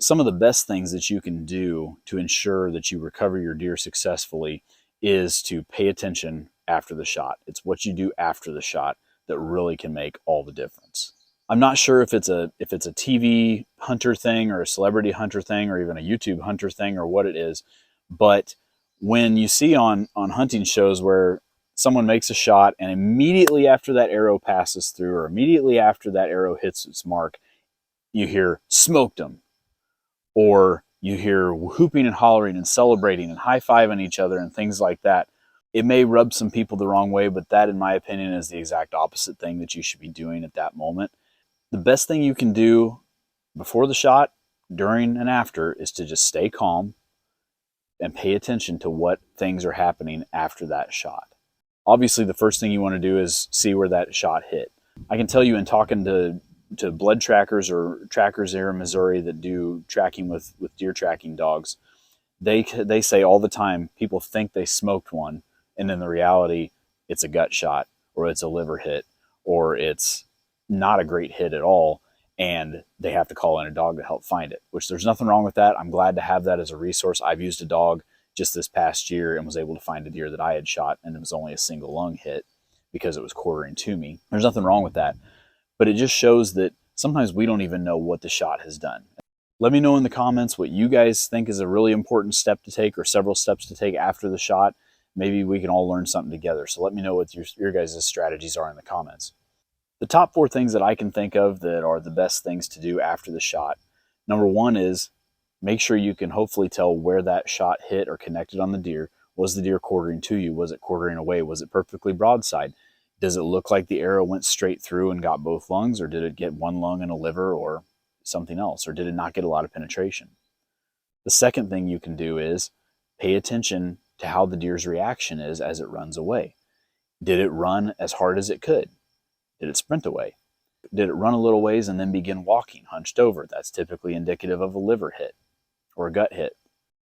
Some of the best things that you can do to ensure that you recover your deer successfully is to pay attention after the shot. It's what you do after the shot that really can make all the difference. I'm not sure if it's a TV hunter thing or a celebrity hunter thing or even a YouTube hunter thing or what it is, but when you see on hunting shows where someone makes a shot and immediately after that arrow passes through or immediately after that arrow hits its mark, you hear "smoked them," or you hear whooping and hollering and celebrating and high-fiving each other and things like that. It may rub some people the wrong way, but that, in my opinion, is the exact opposite thing that you should be doing at that moment. The best thing you can do before the shot, during, and after is to just stay calm and pay attention to what things are happening after that shot. Obviously, the first thing you want to do is see where that shot hit. I can tell you in talking to blood trackers or trackers here in Missouri that do tracking with deer tracking dogs, they say all the time people think they smoked one, and in the reality, it's a gut shot or it's a liver hit or it's not a great hit at all, and they have to call in a dog to help find it, which there's nothing wrong with that. I'm glad to have that as a resource. I've used a dog just this past year and was able to find a deer that I had shot, and it was only a single lung hit because it was quartering to me. There's nothing wrong with that, but it just shows that sometimes we don't even know what the shot has done. Let me know in the comments what you guys think is a really important step to take or several steps to take after the shot. Maybe we can all learn something together. So let me know what your guys' strategies are in the comments. The top 4 things that I can think of that are the best things to do after the shot. Number 1 is make sure you can hopefully tell where that shot hit or connected on the deer. Was the deer quartering to you? Was it quartering away? Was it perfectly broadside? Does it look like the arrow went straight through and got both lungs, or did it get one lung and a liver or something else, or did it not get a lot of penetration? The second thing you can do is pay attention to how the deer's reaction is as it runs away. Did it run as hard as it could? Did it sprint away? Did it run a little ways and then begin walking, hunched over? That's typically indicative of a liver hit or a gut hit.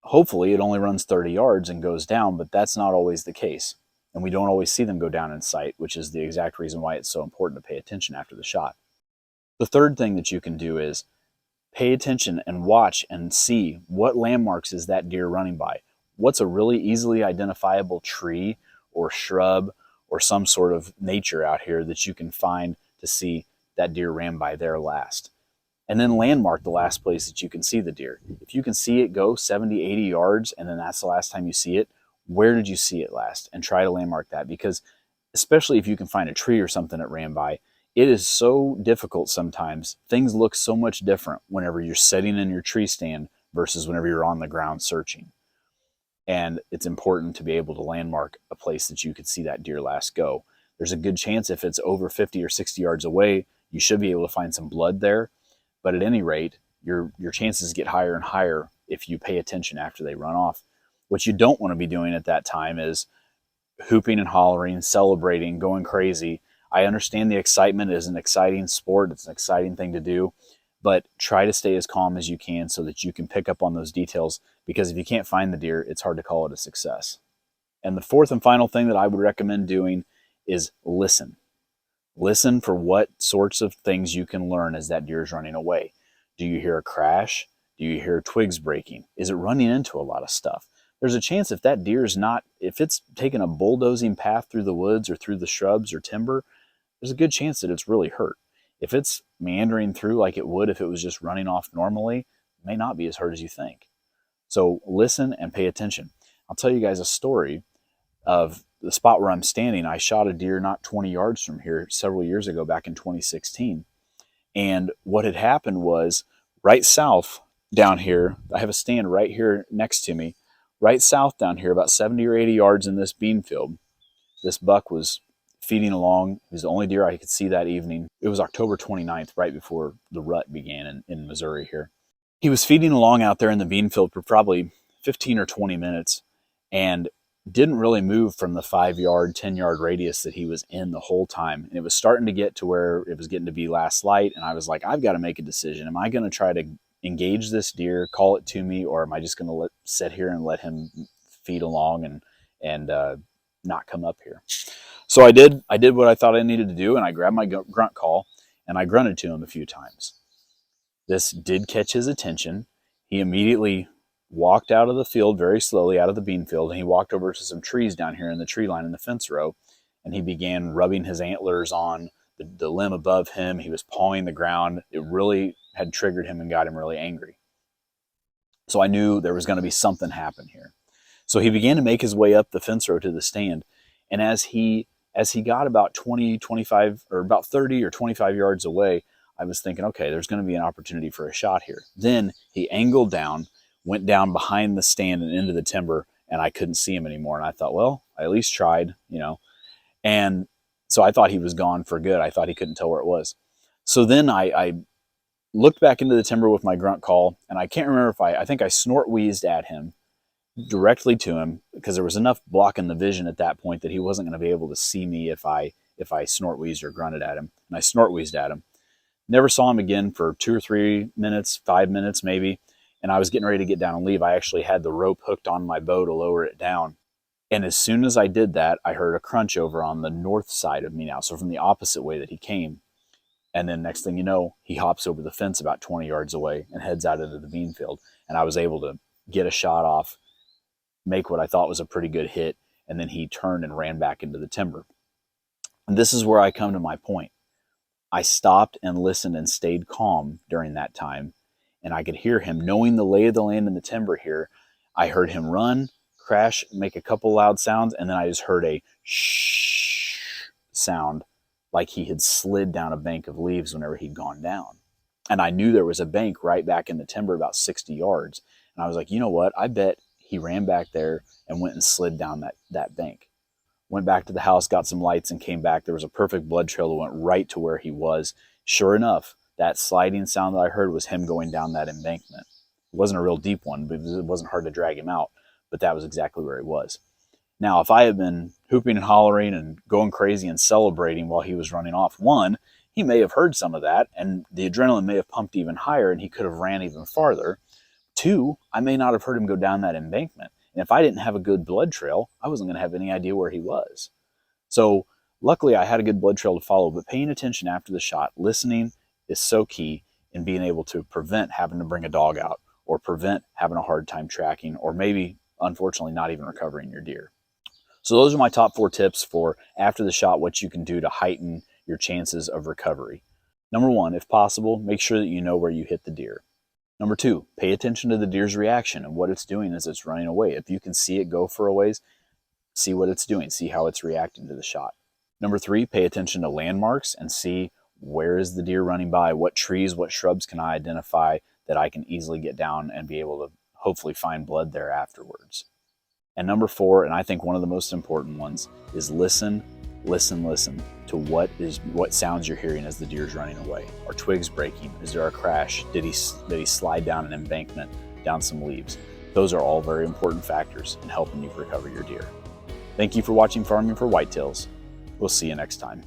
Hopefully it only runs 30 yards and goes down, but that's not always the case. And we don't always see them go down in sight, which is the exact reason why it's so important to pay attention after the shot. The third thing that you can do is pay attention and watch and see what landmarks is that deer running by. What's a really easily identifiable tree or shrub or some sort of nature out here that you can find to see that deer ran by there last. And then landmark the last place that you can see the deer. If you can see it go 70, 80 yards and then that's the last time you see it, where did you see it last? And try to landmark that, because especially if you can find a tree or something that ran by, it is so difficult sometimes. Things look so much different whenever you're sitting in your tree stand versus whenever you're on the ground searching. And it's important to be able to landmark a place that you could see that deer last go. There's a good chance if it's over 50 or 60 yards away, you should be able to find some blood there. But at any rate, your chances get higher and higher if you pay attention after they run off. What you don't want to be doing at that time is hooping and hollering, celebrating, going crazy. I understand the excitement is an exciting sport. It's an exciting thing to do, but try to stay as calm as you can so that you can pick up on those details, because if you can't find the deer, it's hard to call it a success. And the fourth and final thing that I would recommend doing is listen. Listen for what sorts of things you can learn as that deer is running away. Do you hear a crash? Do you hear twigs breaking? Is it running into a lot of stuff? There's a chance if that deer is not, if it's taking a bulldozing path through the woods or through the shrubs or timber, there's a good chance that it's really hurt. If it's meandering through like it would if it was just running off normally, it may not be as hurt as you think. So listen and pay attention. I'll tell you guys a story of the spot where I'm standing. I shot a deer not 20 yards from here several years ago, back in 2016. And what had happened was right south down here, I have a stand right here next to me, right south down here, about 70 or 80 yards in this bean field, this buck was feeding along. He was the only deer I could see that evening. It was October 29th, right before the rut began in Missouri here. He was feeding along out there in the bean field for probably 15 or 20 minutes and didn't really move from the 5-yard, 10-yard radius that he was in the whole time. And it was starting to get to where it was getting to be last light. And I was like, I've got to make a decision. Am I going to try to engage this deer, call it to me, or am I just going to sit here and let him feed along and not come up here? So I did what I thought I needed to do, and I grabbed my grunt call and I grunted to him a few times. This did catch his attention. He immediately walked out of the field very slowly, out of the bean field, and he walked over to some trees down here in the tree line in the fence row, and he began rubbing his antlers on the limb above him. He was pawing the ground. It really had triggered him and got him really angry. So I knew there was going to be something happen here. So he began to make his way up the fence row to the stand, and as he got about 20, 25, or about 30 or 25 yards away, I was thinking, okay, there's going to be an opportunity for a shot here. Then he angled down, went down behind the stand and into the timber, and I couldn't see him anymore. And I thought, well, I at least tried, you know. And so I thought he was gone for good. I thought he couldn't tell where it was. So then I looked back into the timber with my grunt call, and I can't remember if I think I snort wheezed at him, directly to him, because there was enough blocking the vision at that point that he wasn't going to be able to see me if I snort wheezed or grunted at him. And I snort wheezed at him. Never saw him again for 2 or 3 minutes, 5 minutes maybe. And I was getting ready to get down and leave. I actually had the rope hooked on my bow to lower it down. And as soon as I did that, I heard a crunch over on the north side of me now. So from the opposite way that he came. And then next thing you know, he hops over the fence about 20 yards away and heads out into the bean field. And I was able to get a shot off, make what I thought was a pretty good hit, and then he turned and ran back into the timber. And this is where I come to my point. I stopped and listened and stayed calm during that time, and I could hear him, knowing the lay of the land in the timber here. I heard him run, crash, make a couple loud sounds, and then I just heard a shh sound, like he had slid down a bank of leaves whenever he'd gone down. And I knew there was a bank right back in the timber about 60 yards. And I was like, you know what? I bet he ran back there and went and slid down that bank. Went back to the house, got some lights, and came back. There was a perfect blood trail that went right to where he was. Sure enough, that sliding sound that I heard was him going down that embankment. It wasn't a real deep one, but it wasn't hard to drag him out. But that was exactly where he was. Now, if I had been hooping and hollering and going crazy and celebrating while he was running off, one, he may have heard some of that, and the adrenaline may have pumped even higher, and he could have ran even farther. Two, I may not have heard him go down that embankment. And if I didn't have a good blood trail, I wasn't going to have any idea where he was. So luckily, I had a good blood trail to follow, but paying attention after the shot, listening is so key in being able to prevent having to bring a dog out, or prevent having a hard time tracking, or maybe, unfortunately, not even recovering your deer. So those are my top 4 tips for after the shot, what you can do to heighten your chances of recovery. Number 1, if possible, make sure that you know where you hit the deer. Number 2, pay attention to the deer's reaction and what it's doing as it's running away. If you can see it go for a ways, see what it's doing, see how it's reacting to the shot. Number 3, pay attention to landmarks and see where is the deer running by, what trees, what shrubs can I identify that I can easily get down and be able to hopefully find blood there afterwards. And number 4, and I think one of the most important ones, is listen to what sounds you're hearing as the deer's running away. Are twigs breaking? Is there a crash? Did he slide down an embankment, down some leaves? Those are all very important factors in helping you recover your deer. Thank you for watching Farming for Whitetails. We'll see you next time.